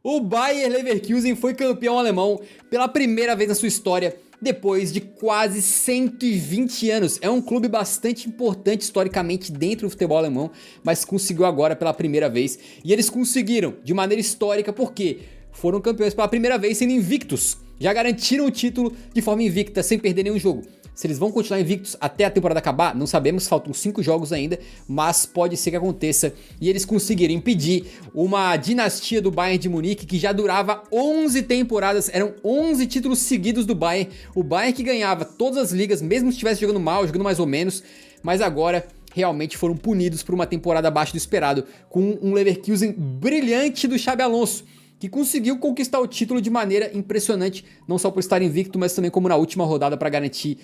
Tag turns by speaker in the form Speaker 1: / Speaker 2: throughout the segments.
Speaker 1: O Bayer Leverkusen foi campeão alemão pela primeira vez na sua história, depois de quase 120 anos. É um clube bastante importante historicamente dentro do futebol alemão, mas conseguiu agora pela primeira vez. E eles conseguiram de maneira histórica porque foram campeões pela primeira vez sendo invictos. Já garantiram o título de forma invicta, sem perder nenhum jogo. Se eles vão continuar invictos até a temporada acabar, não sabemos, faltam 5 jogos ainda, mas pode ser que aconteça e eles conseguirem impedir uma dinastia do Bayern de Munique que já durava 11 temporadas, eram 11 títulos seguidos do Bayern, o Bayern que ganhava todas as ligas, mesmo se estivesse jogando mal, jogando mais ou menos, mas agora realmente foram punidos por uma temporada abaixo do esperado, com um Leverkusen brilhante do Xabi Alonso, que conseguiu conquistar o título de maneira impressionante, não só por estar invicto, mas também como na última rodada para garantir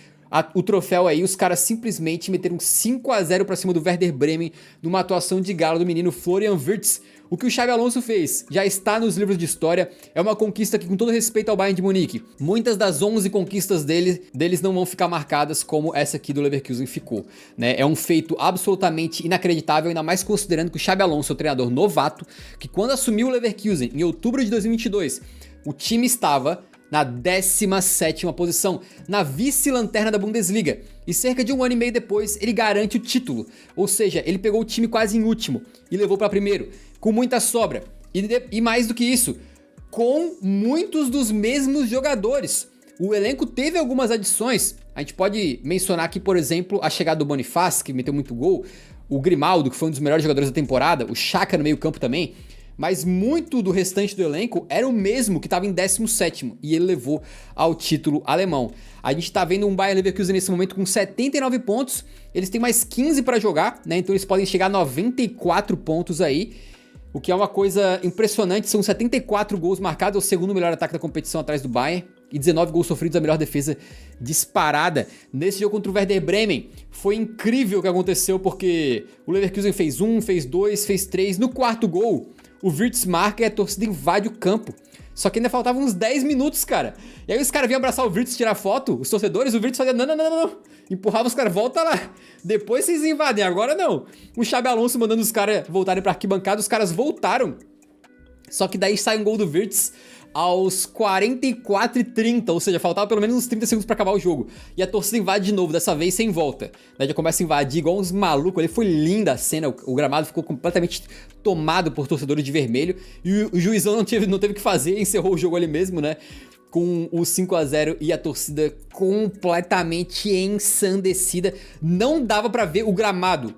Speaker 1: o troféu aí. Os caras simplesmente meteram 5-0 para cima do Werder Bremen numa atuação de gala do menino Florian Wirtz. O que o Xabi Alonso fez já está nos livros de história, é uma conquista que, com todo respeito ao Bayern de Munique, muitas das 11 conquistas deles não vão ficar marcadas como essa aqui do Leverkusen ficou, né? É um feito absolutamente inacreditável, ainda mais considerando que o Xabi Alonso é um treinador novato, que quando assumiu o Leverkusen em outubro de 2022, o time estava na 17ª posição, na vice-lanterna da Bundesliga. E cerca de um ano e meio depois, ele garante o título. Ou seja, ele pegou o time quase em último e levou para primeiro, com muita sobra. E mais do que isso, com muitos dos mesmos jogadores. O elenco teve algumas adições. A gente pode mencionar aqui, por exemplo, a chegada do Boniface, que meteu muito gol, o Grimaldo, que foi um dos melhores jogadores da temporada, o Xhaka no meio-campo também. Mas muito do restante do elenco era o mesmo que estava em 17º e ele levou ao título alemão. A gente está vendo um Bayer Leverkusen nesse momento com 79 pontos, eles têm mais 15 para jogar, né? Então eles podem chegar a 94 pontos aí, o que é uma coisa impressionante. São 74 gols marcados, é o segundo melhor ataque da competição atrás do Bayern, e 19 gols sofridos, a melhor defesa disparada. Nesse jogo contra o Werder Bremen, foi incrível o que aconteceu, porque o Leverkusen fez 1, fez 2, fez 3, no quarto gol o Wirtz marca e a torcida invade o campo. Só que ainda faltavam uns 10 minutos, cara. E aí os caras vinham abraçar o Wirtz, tirar foto, os torcedores, o Wirtz fazia não. Empurrava os caras, volta lá. Depois vocês invadem, agora não. O Xabi Alonso mandando os caras voltarem pra arquibancada, os caras voltaram. Só que daí sai um gol do Wirtz aos 44:30, ou seja, faltava pelo menos uns 30 segundos pra acabar o jogo. E a torcida invade de novo, dessa vez sem volta. Daí já começa a invadir igual uns malucos ali. Foi linda a cena, o gramado ficou completamente tomado por torcedores de vermelho. E o juizão não teve o que fazer, encerrou o jogo ali mesmo, né? Com o 5-0 e a torcida completamente ensandecida. Não dava pra ver o gramado.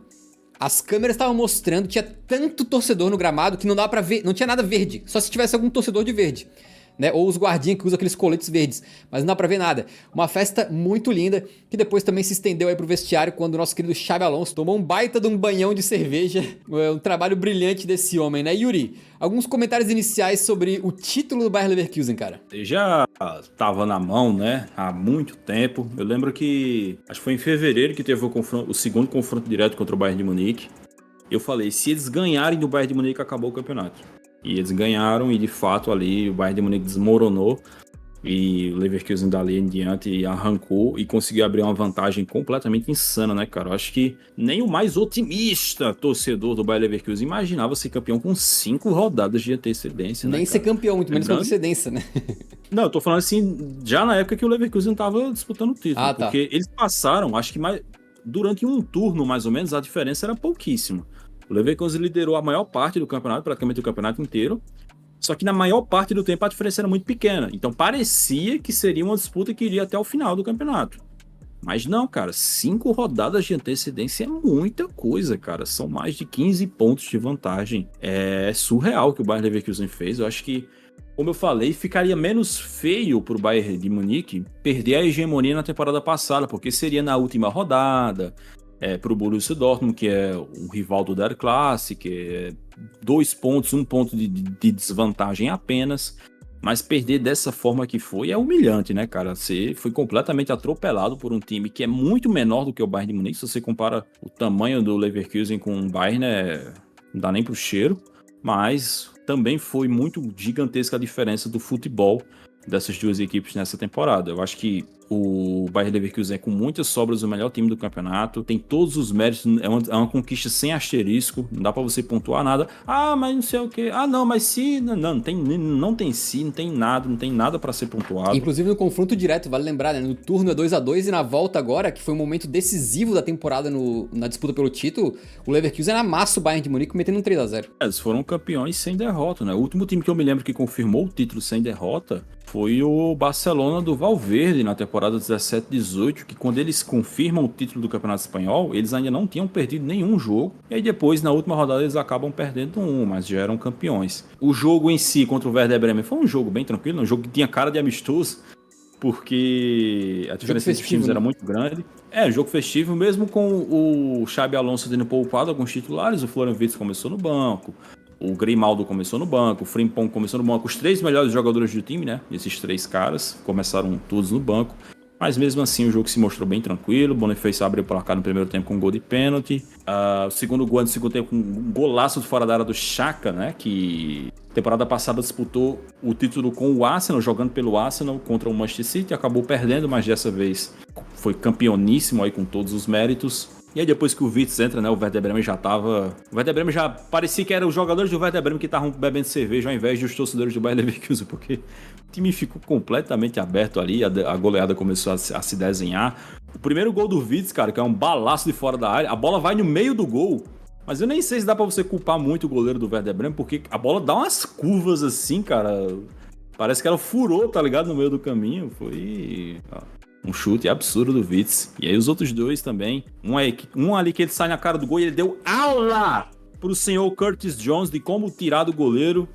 Speaker 1: As câmeras estavam mostrando, tinha tanto torcedor no gramado que não dava pra ver, não tinha nada verde, só se tivesse algum torcedor de verde, né? Ou os guardinhas que usam aqueles coletes verdes, mas não dá pra ver nada. Uma festa muito linda, que depois também se estendeu aí pro vestiário, quando o nosso querido Xabi Alonso tomou um baita de um banhão de cerveja. É um trabalho brilhante desse homem, né? Yuri, alguns comentários iniciais sobre o título do Bayer Leverkusen, cara.
Speaker 2: Já estava na mão, né, há muito tempo. Eu lembro que, acho que foi em fevereiro que teve o segundo confronto direto contra o Bayern de Munique. Eu falei, se eles ganharem do Bayern de Munique, acabou o campeonato. E eles ganharam e, de fato, ali o Bayern de Munique desmoronou. E o Leverkusen dali em diante arrancou e conseguiu abrir uma vantagem completamente insana, né, cara? Eu acho que nem o mais otimista torcedor do Bayer Leverkusen imaginava ser campeão com 5 rodadas de antecedência, né,
Speaker 1: Nem ser campeão, muito menos com antecedência, né?
Speaker 2: Não, eu tô falando assim, já na época que o Leverkusen tava disputando o título.
Speaker 1: Ah, tá.
Speaker 2: Porque eles passaram, acho que durante um turno, mais ou menos, a diferença era pouquíssima. O Leverkusen liderou a maior parte do campeonato, praticamente o campeonato inteiro. Só que na maior parte do tempo a diferença era muito pequena. Então parecia que seria uma disputa que iria até o final do campeonato. Mas não, cara, 5 rodadas de antecedência é muita coisa, cara. São mais de 15 pontos de vantagem. É surreal o que o Bayer Leverkusen fez. Eu acho que, como eu falei, ficaria menos feio pro Bayern de Munique perder a hegemonia na temporada passada, porque seria na última rodada, pro Borussia Dortmund, que é um rival do Der Classic, 2 pontos, 1 ponto de desvantagem apenas. Mas perder dessa forma que foi é humilhante, né, cara? Você foi completamente atropelado por um time que é muito menor do que o Bayern de Munique. Se você compara o tamanho do Leverkusen com o Bayern, não dá nem pro cheiro. Mas também foi muito gigantesca a diferença do futebol dessas duas equipes nessa temporada. Eu acho que o Bayer Leverkusen é com muitas sobras o melhor time do campeonato, tem todos os méritos, é uma conquista sem asterisco, não dá pra você pontuar nada. Ah, mas não sei o que. Ah, não, mas se não tem nada pra ser pontuado.
Speaker 1: Inclusive no confronto direto, vale lembrar, né? No turno é 2-2 e na volta agora, que foi um momento decisivo da temporada na disputa pelo título, o Leverkusen amassa o Bayern de Munique metendo um 3-0.
Speaker 2: Eles foram campeões sem derrota, né? O último time que eu me lembro que confirmou o título sem derrota foi o Barcelona do Valverde na temporada 17-18, que quando eles confirmam o título do Campeonato Espanhol, eles ainda não tinham perdido nenhum jogo, e aí depois, na última rodada, eles acabam perdendo um, mas já eram campeões. O jogo em si contra o Werder Bremen foi um jogo bem tranquilo, um jogo que tinha cara de amistoso, porque a diferença entre os times era muito grande. Jogo festivo, mesmo com o Xabi Alonso tendo poupado alguns titulares, o Florian Wirtz começou no banco, o Grimaldo começou no banco, o Frimpong começou no banco, os 3 melhores jogadores do time, né? Esses 3 caras começaram todos no banco. Mas mesmo assim o jogo se mostrou bem tranquilo. O Boniface abriu o placar no primeiro tempo com um gol de pênalti. O segundo gol no segundo tempo com um golaço de fora da área do Xhaka, né? Que temporada passada disputou o título com o Arsenal, jogando pelo Arsenal contra o Manchester City. Acabou perdendo, mas dessa vez foi campeoníssimo aí com todos os méritos. E aí depois que o Wirtz entra, né, o Werder Bremen já tava... O Werder Bremen já parecia que eram os jogadores do Werder Bremen que estavam bebendo cerveja ao invés dos torcedores do Bayer Leverkusen, porque o time ficou completamente aberto ali, a goleada começou a se desenhar. O primeiro gol do Wirtz, cara, que é um balaço de fora da área, a bola vai no meio do gol, mas eu nem sei se dá pra você culpar muito o goleiro do Werder Bremen, porque a bola dá umas curvas assim, cara, parece que ela furou, tá ligado, no meio do caminho, foi... Um chute absurdo do Wirtz. E aí os outros dois também. Um ali que ele sai na cara do gol e ele deu aula pro senhor Curtis Jones de como tirar do goleiro,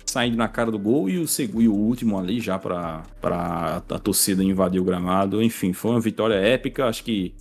Speaker 2: saindo na cara do gol. E o último ali já pra a torcida invadir o gramado. Enfim, foi uma vitória épica. Acho que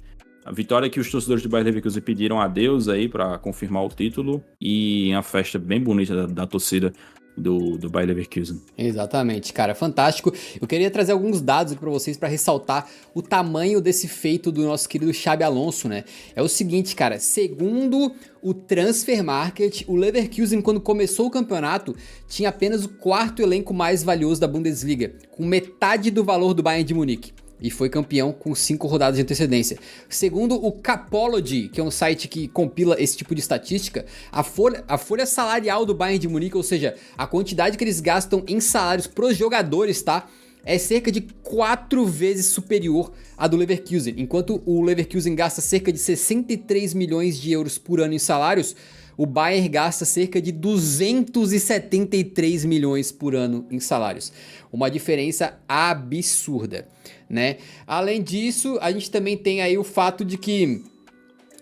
Speaker 2: a vitória que os torcedores do Bayer Leverkusen pediram a Deus aí pra confirmar o título. E uma festa bem bonita da torcida do Bayer Leverkusen.
Speaker 1: Exatamente, cara, fantástico. Eu queria trazer alguns dados aqui pra vocês pra ressaltar o tamanho desse feito do nosso querido Xabi Alonso, né? É o seguinte, cara, segundo o Transfer Market, o Leverkusen, quando começou o campeonato, tinha apenas o 4º elenco mais valioso da Bundesliga, com metade do valor do Bayern de Munique. E foi campeão com 5 rodadas de antecedência. Segundo o Capology, que é um site que compila esse tipo de estatística, a folha salarial do Bayern de Munique, ou seja, a quantidade que eles gastam em salários pros jogadores, tá? É cerca de 4 vezes superior à do Leverkusen. Enquanto o Leverkusen gasta cerca de 63 milhões de euros por ano em salários, o Bayern gasta cerca de 273 milhões por ano em salários. Uma diferença absurda, né? Além disso, a gente também tem aí o fato de que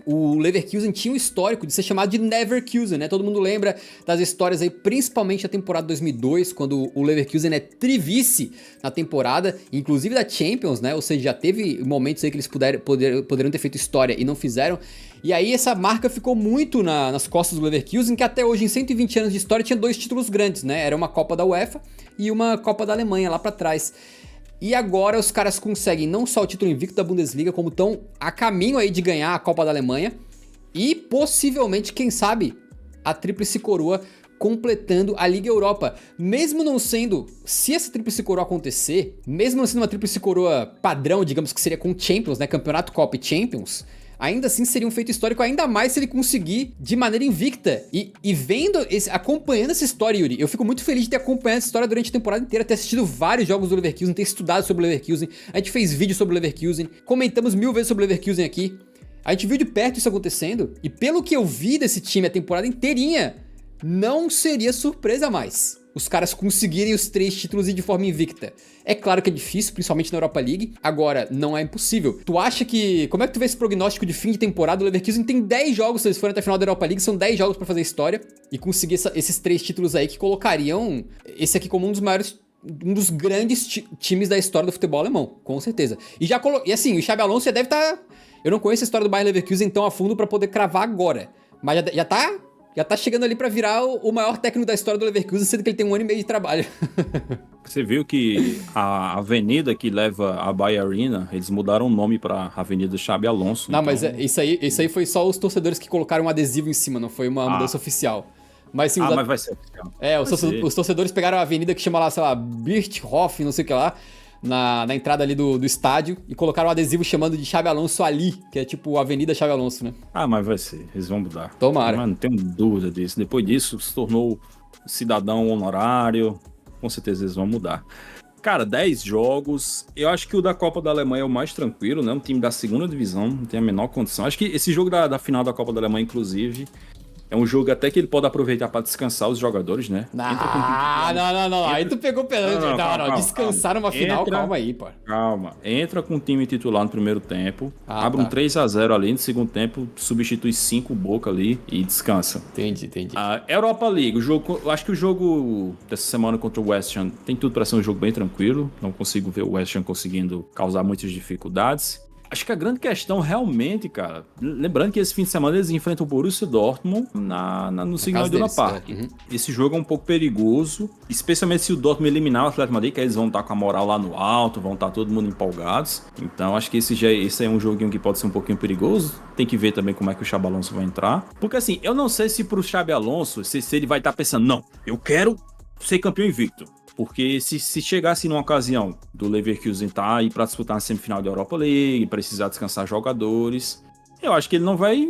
Speaker 1: o Leverkusen tinha um histórico de ser chamado de Neverkusen, né? Todo mundo lembra das histórias aí, principalmente da temporada 2002, quando o Leverkusen é trivice na temporada, inclusive da Champions, né? Ou seja, já teve momentos aí que eles poderiam ter feito história e não fizeram. E aí essa marca ficou muito nas costas do Leverkusen, que até hoje, em 120 anos de história, tinha 2 títulos grandes, né? Era uma Copa da UEFA e uma Copa da Alemanha lá pra trás. E agora os caras conseguem não só o título invicto da Bundesliga, como estão a caminho aí de ganhar a Copa da Alemanha e possivelmente, quem sabe, a Tríplice Coroa completando a Liga Europa. Mesmo não sendo, se essa Tríplice Coroa acontecer, mesmo não sendo uma Tríplice Coroa padrão, digamos que seria com Champions, né, Campeonato, Copa e Champions, ainda assim seria um feito histórico, ainda mais se ele conseguir de maneira invicta. E acompanhando essa história, Yuri, eu fico muito feliz de ter acompanhado essa história durante a temporada inteira, ter assistido vários jogos do Leverkusen, ter estudado sobre o Leverkusen, a gente fez vídeo sobre o Leverkusen, comentamos 1000 vezes sobre o Leverkusen aqui, a gente viu de perto isso acontecendo, e pelo que eu vi desse time a temporada inteirinha, não seria surpresa mais os caras conseguirem os 3 títulos e de forma invicta. É claro que é difícil, principalmente na Europa League. Agora, não é impossível. Tu acha que... Como é que tu vê esse prognóstico de fim de temporada? O Leverkusen tem 10 jogos, se eles forem até a final da Europa League, são 10 jogos pra fazer história. E conseguir esses 3 títulos aí que colocariam esse aqui como um dos maiores... Um dos grandes times da história do futebol alemão, com certeza. E assim, o Xabi Alonso já deve estar... Eu não conheço a história do Bayer Leverkusen tão a fundo pra poder cravar agora. Mas já tá chegando ali pra virar o maior técnico da história do Leverkusen, sendo que ele tem 1 ano e meio de trabalho.
Speaker 2: Você viu que a avenida que leva a Bayer Arena, eles mudaram o nome pra Avenida Xabi Alonso.
Speaker 1: Não,
Speaker 2: então...
Speaker 1: mas isso aí foi só os torcedores que colocaram um adesivo em cima, não foi uma mudança oficial. Mas sim,
Speaker 2: Mas vai ser oficial.
Speaker 1: Os torcedores pegaram a avenida que chama lá, sei lá, Birchhoff, não sei o que lá, na entrada ali do estádio, e colocaram um adesivo chamando de Xabi Alonso ali, que é tipo a Avenida Xabi Alonso, né?
Speaker 2: Mas vai ser, eles vão mudar.
Speaker 1: Tomara.
Speaker 2: Mas não tenho dúvida disso. Depois disso, se tornou cidadão honorário, com certeza eles vão mudar. Cara, 10 jogos. Eu acho que o da Copa da Alemanha é o mais tranquilo, né? Um time da segunda divisão, não tem a menor condição. Acho que esse jogo da final da Copa da Alemanha, inclusive, é um jogo até que ele pode aproveitar para descansar os jogadores, né?
Speaker 1: Não. Aí tu pegou pesado. Não. Descansar numa final, calma aí, pô.
Speaker 2: Calma. Entra com o time titular no primeiro tempo, abre um 3-0 ali, no segundo tempo, substitui 5 Boca ali e descansa.
Speaker 1: Entendi.
Speaker 2: A Europa League, eu acho que o jogo dessa semana contra o West Ham tem tudo para ser um jogo bem tranquilo. Não consigo ver o West Ham conseguindo causar muitas dificuldades. Acho que a grande questão realmente, cara, lembrando que esse fim de semana eles enfrentam o Borussia Dortmund no Signal Iduna Park. Uhum. Esse jogo é um pouco perigoso, especialmente se o Dortmund eliminar o Atlético Madrid, que aí eles vão estar com a moral lá no alto, vão estar todo mundo empolgados. Então acho que esse é um joguinho que pode ser um pouquinho perigoso. Tem que ver também como é que o Xabi Alonso vai entrar. Porque assim, eu não sei se pro Xabi Alonso, se ele vai estar pensando, não, eu quero ser campeão invicto. Porque se chegasse numa ocasião do Leverkusen tá aí para disputar a semifinal da Europa League, precisar descansar jogadores, eu acho que ele não vai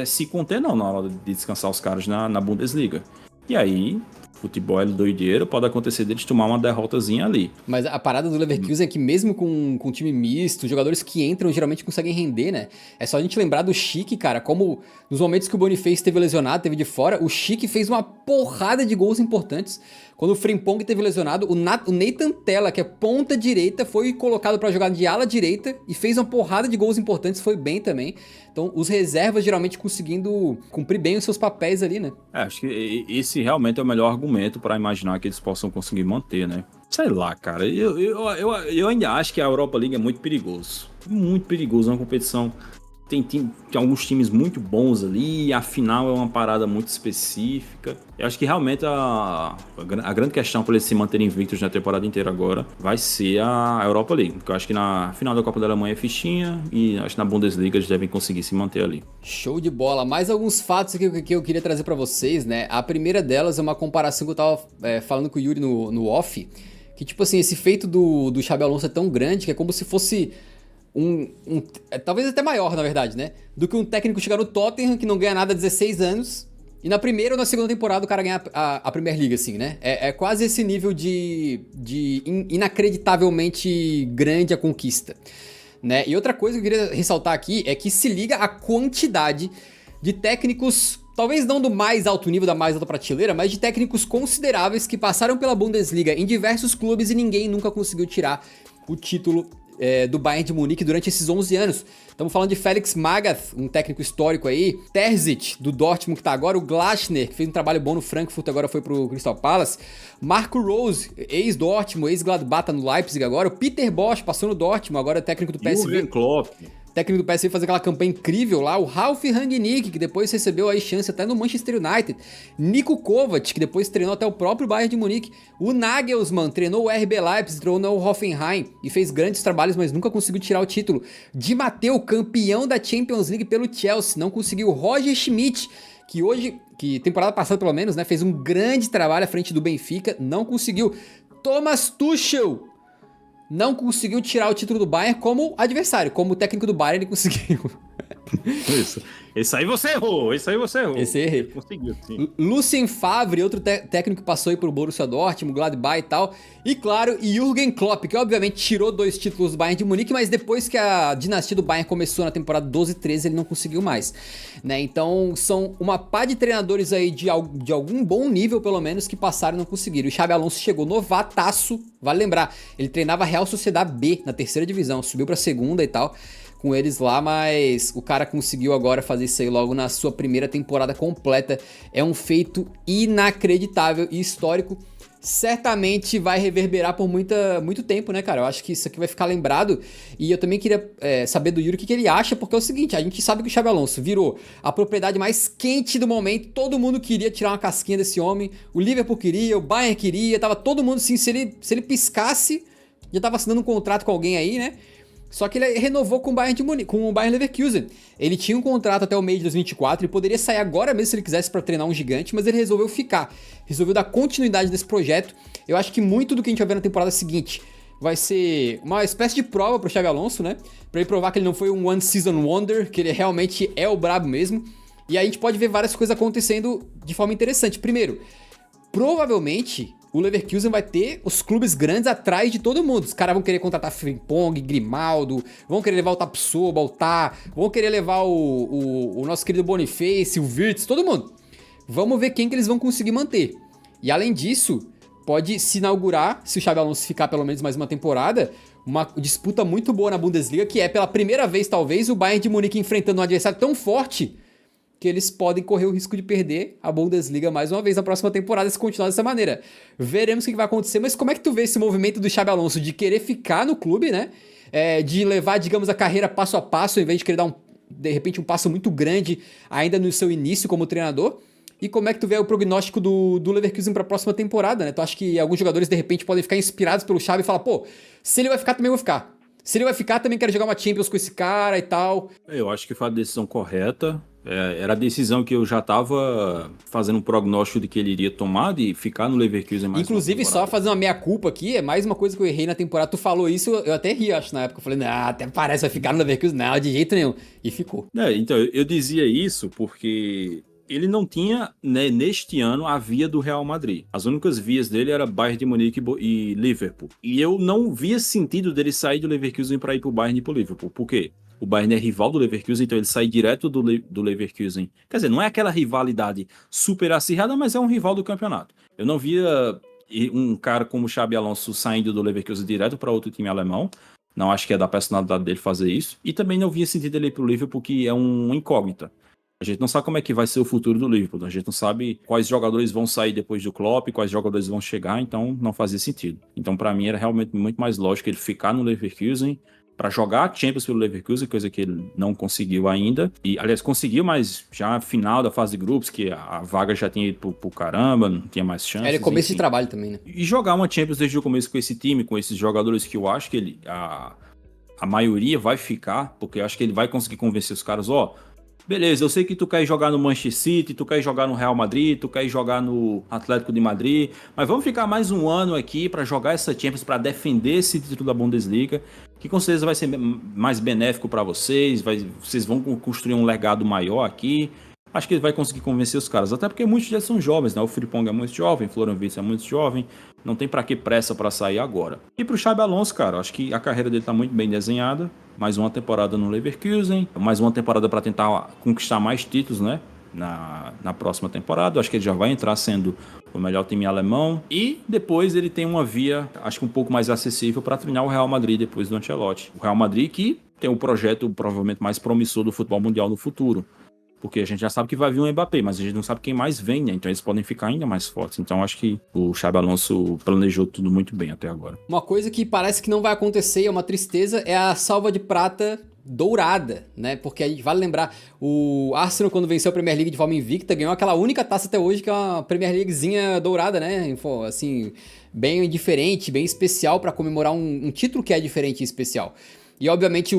Speaker 2: se conter não na hora de descansar os caras na Bundesliga. E aí, futebol é doideiro, pode acontecer deles tomar uma derrotazinha ali.
Speaker 1: Mas a parada do Leverkusen é que mesmo com time misto, jogadores que entram geralmente conseguem render, né? É só a gente lembrar do Schick, cara, como nos momentos que o Boniface esteve lesionado, teve de fora, o Schick fez uma porrada de gols importantes. Quando o Frimpong teve lesionado, o Nathan Tella, que é ponta direita, foi colocado pra jogar de ala direita e fez uma porrada de gols importantes, foi bem também. Então, os reservas geralmente conseguindo cumprir bem os seus papéis ali, né?
Speaker 2: Acho que esse realmente é o melhor argumento pra imaginar que eles possam conseguir manter, né? Sei lá, cara, eu ainda acho que a Europa League é muito perigoso. Muito perigoso, é uma competição. Tem alguns times muito bons ali, e a final é uma parada muito específica. Eu acho que realmente a grande questão para eles se manterem invictos na temporada inteira agora vai ser a Europa League. Porque eu acho que na final da Copa da Alemanha é fichinha e acho que na Bundesliga eles devem conseguir se manter ali.
Speaker 1: Show de bola. Mais alguns fatos que eu queria trazer para vocês, né? A primeira delas é uma comparação que eu tava falando com o Yuri no off, que tipo assim, esse feito do Xabi Alonso é tão grande que é como se fosse talvez até maior, na verdade, né? Do que um técnico chegar no Tottenham, que não ganha nada há 16 anos, e na primeira ou na segunda temporada o cara ganhar a Premier League, assim, né? É quase esse nível de inacreditavelmente grande a conquista, né? E outra coisa que eu queria ressaltar aqui é que se liga a quantidade de técnicos, talvez não do mais alto nível, da mais alta prateleira, mas de técnicos consideráveis que passaram pela Bundesliga em diversos clubes e ninguém nunca conseguiu tirar o título do Bayern de Munique durante esses 11 anos. Estamos falando de Felix Magath, um técnico histórico aí, Terzic, do Dortmund, que tá agora, o Glasner, que fez um trabalho bom no Frankfurt, agora foi pro Crystal Palace, Marco Rose, ex-Dortmund, ex-Gladbach no Leipzig agora, o Peter Bosz, passou no Dortmund, agora é técnico do PSV.
Speaker 2: Jürgen Klopp.
Speaker 1: Técnico do PSV fazer aquela campanha incrível lá, o Ralf Rangnick, que depois recebeu aí chance até no Manchester United, Niko Kovac, que depois treinou até o próprio Bayern de Munique, o Nagelsmann treinou o RB Leipzig, treinou o Hoffenheim e fez grandes trabalhos, mas nunca conseguiu tirar o título. Di Matteo, campeão da Champions League pelo Chelsea, não conseguiu. Roger Schmidt, que temporada passada pelo menos, né, fez um grande trabalho à frente do Benfica, não conseguiu. Thomas Tuchel não conseguiu tirar o título do Bayern como adversário, como técnico do Bayern ele conseguiu.
Speaker 2: Isso. Esse aí você errou.
Speaker 1: Esse errei.
Speaker 2: Conseguiu, sim.
Speaker 1: Lucien Favre, outro técnico que passou aí pro Borussia Dortmund, Gladbach e tal. E claro, Jürgen Klopp, que obviamente tirou 2 títulos do Bayern de Munique, mas depois que a dinastia do Bayern começou na temporada 12-13, ele não conseguiu mais, né? Então são uma pá de treinadores aí de algum bom nível, pelo menos, que passaram e não conseguiram. O Xabi Alonso chegou novataço, vale lembrar, ele treinava a Real Sociedade B na 3ª divisão, subiu pra 2ª e tal, com eles lá, mas o cara conseguiu agora fazer isso aí logo na sua primeira temporada completa. É um feito inacreditável e histórico. Certamente vai reverberar por muito tempo, né, cara? Eu acho que isso aqui vai ficar lembrado. E eu também queria saber do Yuri o que ele acha, porque é o seguinte, a gente sabe que o Xabi Alonso virou a propriedade mais quente do momento, todo mundo queria tirar uma casquinha desse homem, o Liverpool queria, o Bayern queria, tava todo mundo assim, se ele piscasse, já tava assinando um contrato com alguém aí, né? Só que ele renovou com o Bayern de Munique, com o Bayern Leverkusen. Ele tinha um contrato até o mês de 2024 e poderia sair agora mesmo se ele quisesse para treinar um gigante, mas ele resolveu ficar. Resolveu dar continuidade nesse projeto. Eu acho que muito do que a gente vai ver na temporada seguinte vai ser uma espécie de prova pro Xabi Alonso, né? Pra ele provar que ele não foi um one season wonder, que ele realmente é o brabo mesmo. E aí a gente pode ver várias coisas acontecendo de forma interessante. Primeiro, provavelmente o Leverkusen vai ter os clubes grandes atrás de todo mundo. Os caras vão querer contratar Frimpong, Grimaldo, vão querer levar o Tapsoba, o Tá, vão querer levar o nosso querido Boniface, o Wirtz, todo mundo. Vamos ver quem que eles vão conseguir manter. E além disso, pode se inaugurar, se o Xabi Alonso ficar pelo menos mais uma temporada, uma disputa muito boa na Bundesliga, que é pela primeira vez, talvez, o Bayern de Munique enfrentando um adversário tão forte que eles podem correr o risco de perder a Bundesliga mais uma vez na próxima temporada se continuar dessa maneira. Veremos o que vai acontecer, mas como é que tu vê esse movimento do Xabi Alonso de querer ficar no clube, né? De levar, digamos, a carreira passo a passo, ao invés de querer dar, de repente, um passo muito grande ainda no seu início como treinador? E como é que tu vê o prognóstico do Leverkusen para a próxima temporada, né? Tu acha que alguns jogadores, de repente, podem ficar inspirados pelo Xabi e falar, pô, se ele vai ficar, também eu vou ficar. Se ele vai ficar, também quero jogar uma Champions com esse cara e tal.
Speaker 2: Eu acho que foi a decisão correta. Era a decisão que eu já estava fazendo um prognóstico de que ele iria tomar, de ficar no Leverkusen mais
Speaker 1: inclusive, só fazer uma meia-culpa aqui, é mais uma coisa que eu errei na temporada. Tu falou isso, eu até ri, acho, na época. Eu falei, não, até parece vai ficar no Leverkusen. Não, de jeito nenhum. E ficou.
Speaker 2: Então, eu dizia isso porque ele não tinha, né, neste ano, a via do Real Madrid. As únicas vias dele era Bayern de Munique e Liverpool. E eu não via sentido dele sair do Leverkusen para ir pro Bayern e pro Liverpool. Por quê? O Bayern é rival do Leverkusen, então ele sai direto do Leverkusen. Quer dizer, não é aquela rivalidade super acirrada, mas é um rival do campeonato. Eu não via um cara como o Xabi Alonso saindo do Leverkusen direto para outro time alemão. Não acho que é da personalidade dele fazer isso. E também não via sentido ele ir pro Liverpool, que é um incógnita. A gente não sabe como é que vai ser o futuro do Liverpool. A gente não sabe quais jogadores vão sair depois do Klopp, quais jogadores vão chegar, então não fazia sentido. Então, para mim, era realmente muito mais lógico ele ficar no Leverkusen para jogar a Champions pelo Leverkusen, coisa que ele não conseguiu ainda. E, aliás, conseguiu, mas já final da fase de grupos, que a vaga já tinha ido pro caramba, não tinha mais chances.
Speaker 1: Era começo de trabalho também, né?
Speaker 2: E jogar uma Champions desde o começo com esse time, com esses jogadores que eu acho que a maioria vai ficar, porque eu acho que ele vai conseguir convencer os caras, beleza, eu sei que tu quer jogar no Manchester City, tu quer jogar no Real Madrid, tu quer jogar no Atlético de Madrid, mas vamos ficar mais um ano aqui para jogar essa Champions, para defender esse título da Bundesliga, que com certeza vai ser mais benéfico para vocês, vocês vão construir um legado maior aqui. Acho que ele vai conseguir convencer os caras, até porque muitos deles são jovens, né? O Frimpong é muito jovem, o Florian Wirtz é muito jovem, não tem pra que pressa pra sair agora. E pro Xabi Alonso, cara, acho que a carreira dele tá muito bem desenhada, mais uma temporada no Leverkusen, mais uma temporada pra tentar conquistar mais títulos, né? Na próxima temporada, acho que ele já vai entrar sendo o melhor time alemão, e depois ele tem uma via, acho que um pouco mais acessível para treinar o Real Madrid depois do Ancelotti. O Real Madrid que tem um projeto provavelmente mais promissor do futebol mundial no futuro. Porque a gente já sabe que vai vir um Mbappé, mas a gente não sabe quem mais vem, né? Então eles podem ficar ainda mais fortes. Então acho que o Xabi Alonso planejou tudo muito bem até agora.
Speaker 1: Uma coisa que parece que não vai acontecer, é uma tristeza, é a salva de prata dourada, né? Porque a gente vale lembrar, o Arsenal, quando venceu a Premier League de forma invicta, ganhou aquela única taça até hoje, que é uma Premier Leaguezinha dourada, né? Assim, bem diferente, bem especial para comemorar um título que é diferente e especial. E obviamente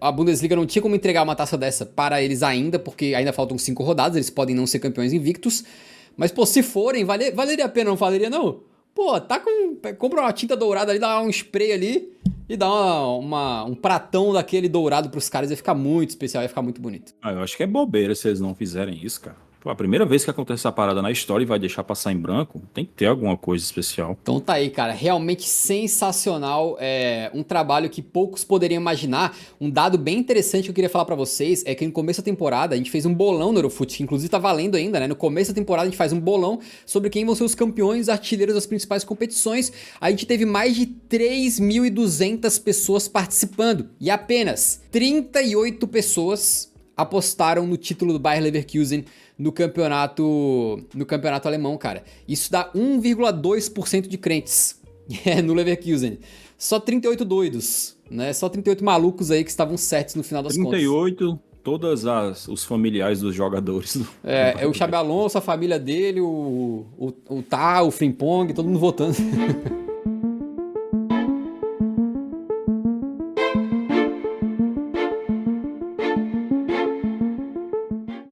Speaker 1: a Bundesliga não tinha como entregar uma taça dessa para eles ainda, porque ainda faltam 5 rodadas, eles podem não ser campeões invictos. Mas, pô, se forem, valeria a pena, não valeria não? Pô, compra uma tinta dourada ali, dá um spray ali e dá um pratão daquele dourado pros caras, vai ficar muito especial, vai ficar muito bonito.
Speaker 2: Eu acho que é bobeira se eles não fizerem isso, cara. Pô, a primeira vez que acontece essa parada na história e vai deixar passar em branco, tem que ter alguma coisa especial.
Speaker 1: Então tá aí, cara, realmente sensacional, um trabalho que poucos poderiam imaginar. Um dado bem interessante que eu queria falar pra vocês é que no começo da temporada a gente fez um bolão no Eurofoot, que inclusive tá valendo ainda, né? No começo da temporada a gente faz um bolão sobre quem vão ser os campeões artilheiros das principais competições. A gente teve mais de 3.200 pessoas participando e apenas 38 pessoas apostaram no título do Bayer Leverkusen no campeonato alemão, cara. Isso dá 1,2% de crentes no Leverkusen. Só 38 doidos, né? Só 38 malucos aí que estavam certos no final das
Speaker 2: 38,
Speaker 1: contas.
Speaker 2: todos os familiares dos jogadores.
Speaker 1: É o Xabi Alonso, a família dele, o Tá, o Frimpong, todo mundo votando.